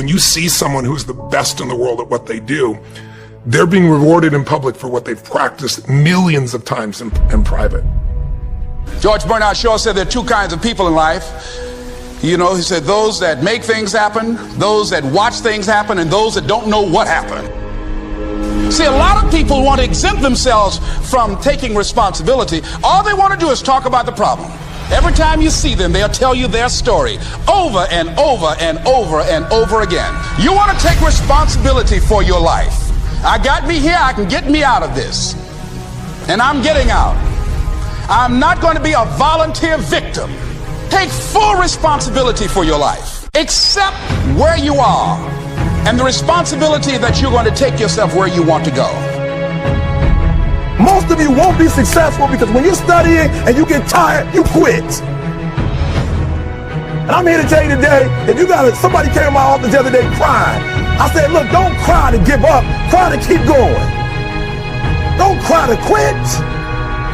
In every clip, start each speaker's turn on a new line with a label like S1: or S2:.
S1: When you see someone who's the best in the world at what they do, they're being rewarded in public for what they've practiced millions of times in private.
S2: George Bernard Shaw said there are two kinds of people in life. You know, he said those that make things happen, those that watch things happen, and those that don't know what happened. See, a lot of people want to exempt themselves from taking responsibility. All they want to do is talk about the problem. Every time you see them, they'll tell you their story over and over and over and over again. You want to take responsibility for your life. I got me here, I can get me out of this. And I'm getting out. I'm not going to be a volunteer victim. Take full responsibility for your life. Accept where you are and the responsibility that you're going to take yourself where you want to go.
S3: Most of you won't be successful because when you're studying and you get tired, you quit. And I'm here to tell you today, if you somebody came to my office the other day crying. I said, look, don't cry to give up, cry to keep going. Don't cry to quit.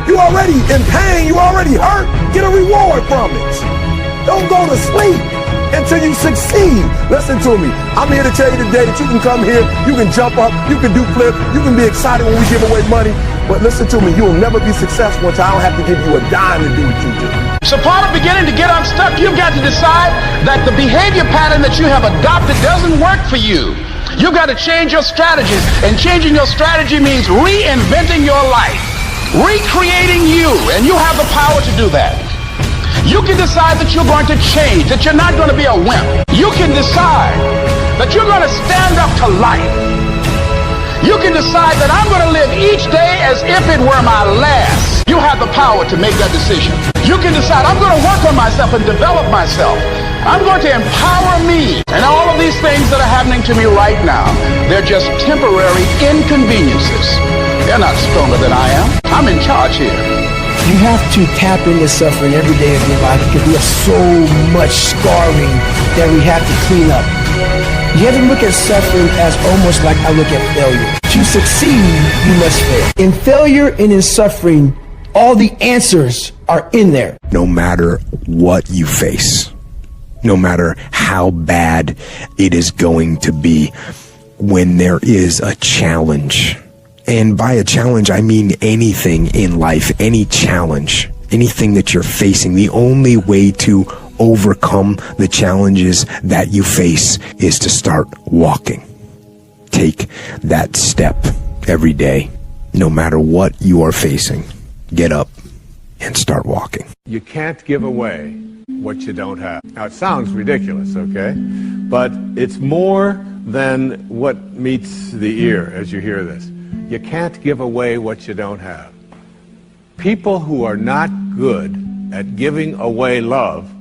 S3: You're already in pain, you already hurt, get a reward from it. Don't go to sleep until you succeed. Listen to me, I'm here to tell you today that you can come here, you can jump up, you can do flips, you can be excited when we give away money, but listen to me, you will never be successful until I don't have to give you a dime to do what you do.
S2: So part of beginning to get unstuck, you've got to decide that the behavior pattern that you have adopted doesn't work for you. You've got to change your strategies, and changing your strategy means reinventing your life, recreating you, and you have the power to do that. You can decide that you're going to change, that you're not going to be a wimp. You can decide that you're going to stand up to life. You can decide that I'm going to live each day as if it were my last. You have the power to make that decision. You can decide I'm going to work on myself and develop myself. I'm going to empower me. And all of these things that are happening to me right now, they're just temporary inconveniences. They're not stronger than I am. I'm in charge here.
S4: You have to tap into suffering every day of your life because we have so much scarring that we have to clean up. You have to look at suffering as almost like I look at failure. To succeed, you must fail. In failure and in suffering, all the answers are in there.
S5: No matter what you face, no matter how bad it is going to be, when there is a challenge, and by a challenge, I mean anything in life, any challenge, anything that you're facing, the only way to overcome the challenges that you face is to start walking. Take that step every day, no matter what you are facing. Get up and start walking.
S6: You can't give away what you don't have. Now, it sounds ridiculous, okay? But it's more than what meets the ear as you hear this. You can't give away what you don't have. People who are not good at giving away love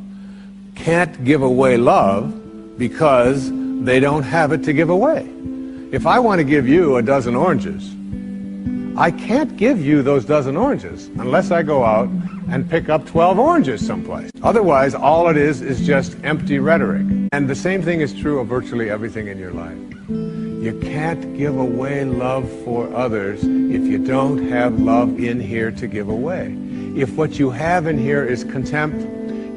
S6: can't give away love because they don't have it to give away. If I want to give you a dozen oranges, I can't give you those dozen oranges unless I go out and pick up 12 oranges someplace. Otherwise, all it is just empty rhetoric. And the same thing is true of virtually everything in your life. You can't give away love for others if you don't have love in here to give away. If what you have in here is contempt,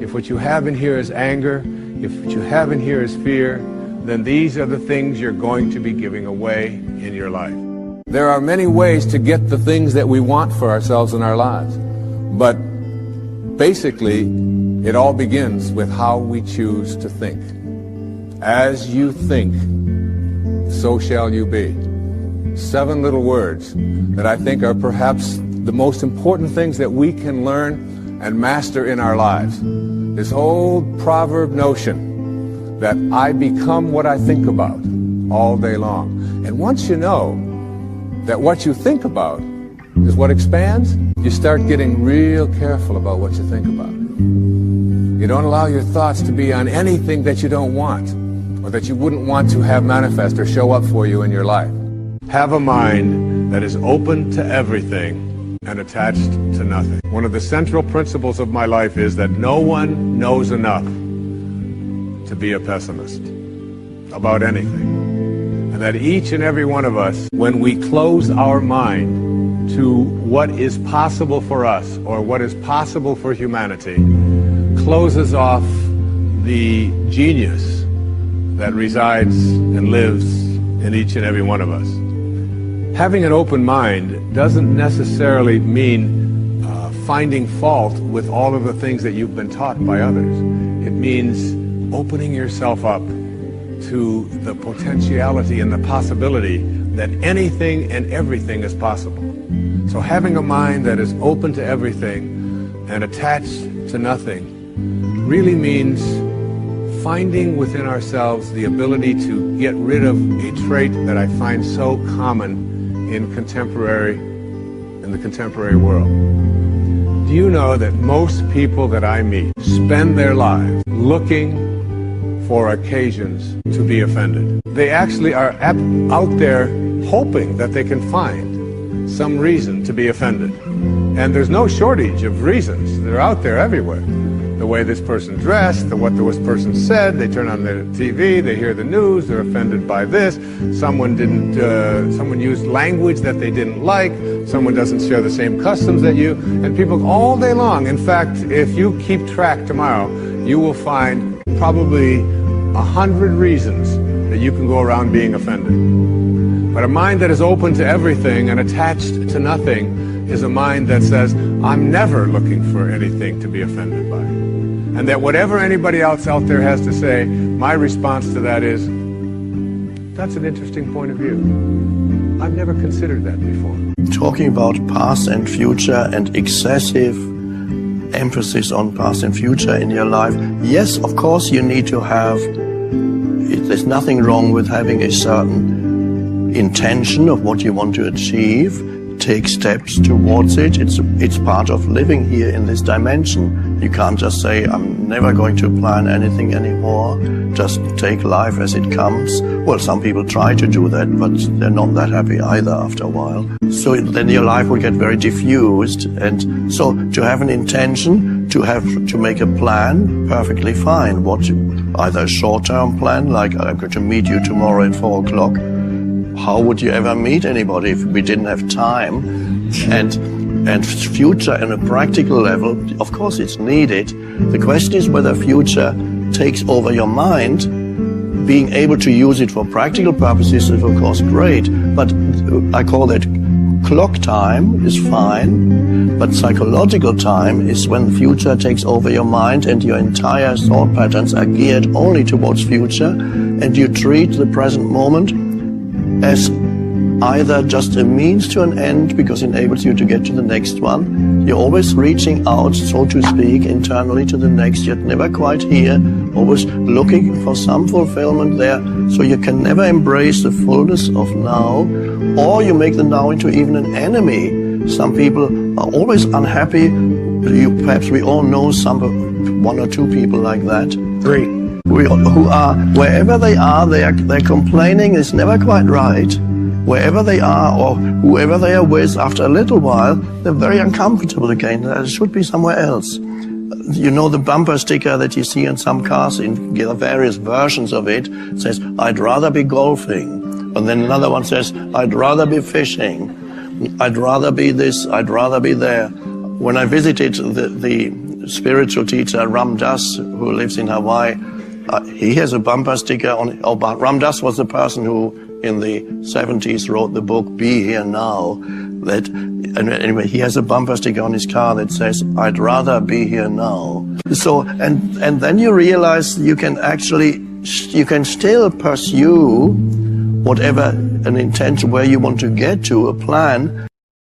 S6: if what you have in here is anger, if what you have in here is fear, then these are the things you're going to be giving away in your life. There are many ways to get the things that we want for ourselves in our lives. But basically, it all begins with how we choose to think. As you think, so shall you be. 7 little words that I think are perhaps the most important things that we can learn and master in our lives. This old proverb notion that I become what I think about all day long. And once you know that what you think about is what expands, you start getting real careful about what you think about. You don't allow your thoughts to be on anything that you don't want, or that you wouldn't want to have manifest or show up for you in your life. Have a mind that is open to everything and attached to nothing. One of the central principles of my life is that no one knows enough to be a pessimist about anything. And that each and every one of us, when we close our mind to what is possible for us or what is possible for humanity, closes off the genius that resides and lives in each and every one of us. Having an open mind doesn't necessarily mean finding fault with all of the things that you've been taught by others. It means opening yourself up to the potentiality and the possibility that anything and everything is possible. So having a mind that is open to everything and attached to nothing really means finding within ourselves the ability to get rid of a trait that I find so common in the contemporary world. Do you know that most people that I meet spend their lives looking for occasions to be offended? They actually are out there hoping that they can find some reason to be offended. And there's no shortage of reasons. They're out there everywhere. The way this person dressed, what this person said, they turn on their TV, they hear the news, they're offended by this, someone used language that they didn't like, someone doesn't share the same customs that you, and people all day long. In fact, if you keep track tomorrow, you will find probably 100 reasons that you can go around being offended. But a mind that is open to everything and attached to nothing is a mind that says, I'm never looking for anything to be offended by. And that whatever anybody else out there has to say, my response to that is, that's an interesting point of view. I've never considered that before.
S7: Talking about past and future and excessive emphasis on past and future in your life, yes, of course you need to have, there's nothing wrong with having a certain intention of what you want to achieve, take steps towards it. It's part of living here in this dimension. You can't just say, I'm never going to plan anything anymore, just take life as it comes. Well, some people try to do that, but they're not that happy either after a while. So then your life will get very diffused. And so to have an intention, to make a plan, perfectly fine. Either a short-term plan, like I'm going to meet you tomorrow at 4 o'clock. How would you ever meet anybody if we didn't have time? And future on a practical level, of course it's needed. The question is whether future takes over your mind. Being able to use it for practical purposes is of course great, but I call that clock time is fine, but psychological time is when the future takes over your mind and your entire thought patterns are geared only towards future, and you treat the present moment as either just a means to an end because it enables you to get to the next one. You're always reaching out, so to speak, internally to the next, yet never quite here, always looking for some fulfillment there, so you can never embrace the fullness of now, or you make the now into even an enemy. Some people are always unhappy. Perhaps we all know one or two people like that. Who are, wherever they are, they're complaining is never quite right. Wherever they are or whoever they are with, after a little while, they're very uncomfortable again. They should be somewhere else. You know the bumper sticker that you see in some cars, in various versions of it, says, I'd rather be golfing. And then another one says, I'd rather be fishing. I'd rather be this, I'd rather be there. When I visited the spiritual teacher, Ram Dass, who lives in Hawaii, he has a bumper sticker on. Ram Dass was the person who in the 70s wrote the book Be Here Now. Anyway, he has a bumper sticker on his car that says, I'd rather be here now. So, and then you realize you can still pursue whatever an intention where you want to get to, a plan,